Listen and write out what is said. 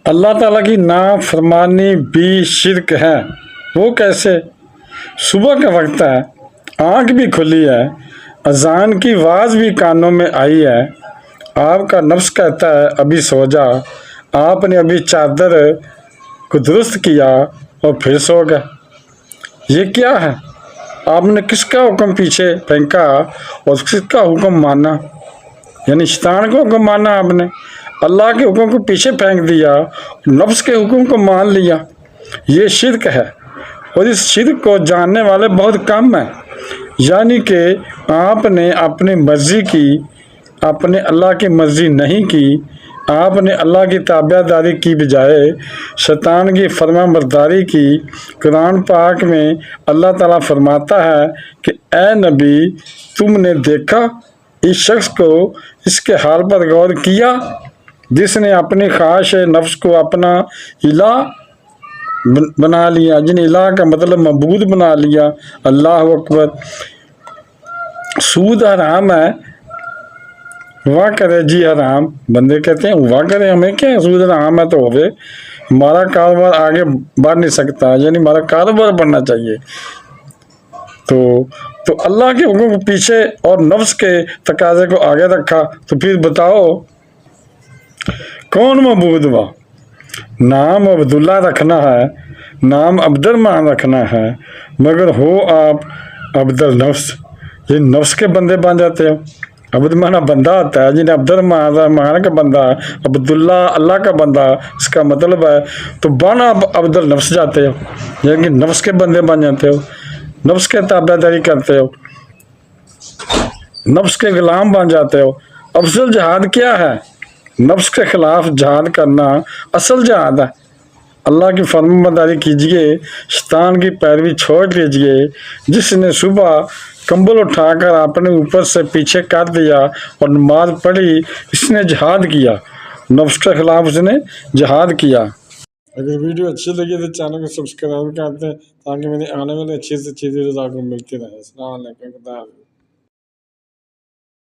اللہ تعالیٰ کی نافرمانی بھی شرک ہے۔ وہ کیسے؟ صبح کا وقت ہے، آنکھ بھی کھلی ہے، اذان کی آواز بھی کانوں میں آئی ہے، آپ کا نفس کہتا ہے ابھی سو جا، آپ نے ابھی چادر کو درست کیا اور پھر سو گئے۔ یہ کیا ہے؟ آپ نے کس کا حکم پیچھے پھینکا اور کس کا حکم مانا؟ یعنی شیطان کو حکم مانا آپ نے، اللہ کے حکم کو پیچھے پھینک دیا، نفس کے حکم کو مان لیا۔ یہ شرک ہے، اور اس شرک کو جاننے والے بہت کم ہیں۔ یعنی کہ آپ نے اپنی مرضی کی، آپ نے اللہ کی مرضی نہیں کی، آپ نے اللہ کی تابع داری کی بجائے شیطان کی فرما برداری کی۔ قرآن پاک میں اللہ تعالیٰ فرماتا ہے کہ اے نبی، تم نے دیکھا اس شخص کو، اس کے حال پر غور کیا جس نے اپنی خواہش نفس کو اپنا الہ بنا لیا، جن الہ کا مطلب معبود بنا لیا۔ اللہ اکبر۔ سود حرام ہے، ہوا کرے جی حرام، بندے کہتے ہیں ہوا کرے، ہمیں کیا ہے، سود حرام ہے تو ہوئے، ہمارا کاروبار آگے بڑھ نہیں سکتا، یعنی ہمارا کاروبار بڑھنا چاہیے۔ تو اللہ کے حکم کو پیچھے اور نفس کے تقاضے کو آگے رکھا، تو پھر بتاؤ کون معبود ہوا؟ نام عبداللہ رکھنا ہے، نام عبد الرحمن رکھنا ہے، مگر ہو آپ عبد النفس، یہ نفس کے بندے بن جاتے ہو۔ عبد مانا بندہ آتا ہے، جنہیں عبد الرحمن کا بندہ، عبداللہ اللہ کا بندہ اس کا مطلب ہے، تو بن آپ عبد النفس جاتے ہو، یعنی نفس کے بندے بن جاتے ہو، نفس کے تابع داری کرتے ہو، نفس کے غلام بن جاتے ہو۔ افضل جہاد کیا ہے؟ نفس کے خلاف جہاد کرنا اصل جہاد ہے۔ اللہ کی فرمان برداری کیجئے، شیطان کی پیروی چھوڑ دیجئے۔ جس نے صبح کمبل اٹھا کر اپنے اوپر سے پیچھے کر دیا اور نماز پڑھی، اس نے جہاد کیا، نفس کے خلاف اس نے جہاد کیا۔ اگر ویڈیو اچھی لگی تو چینل کو سبسکرائب کر دیں تاکہ میری آنے والی اچھی سے اچھی ویڈیوز آپ کو ملتی رہے۔ السلام علیکم۔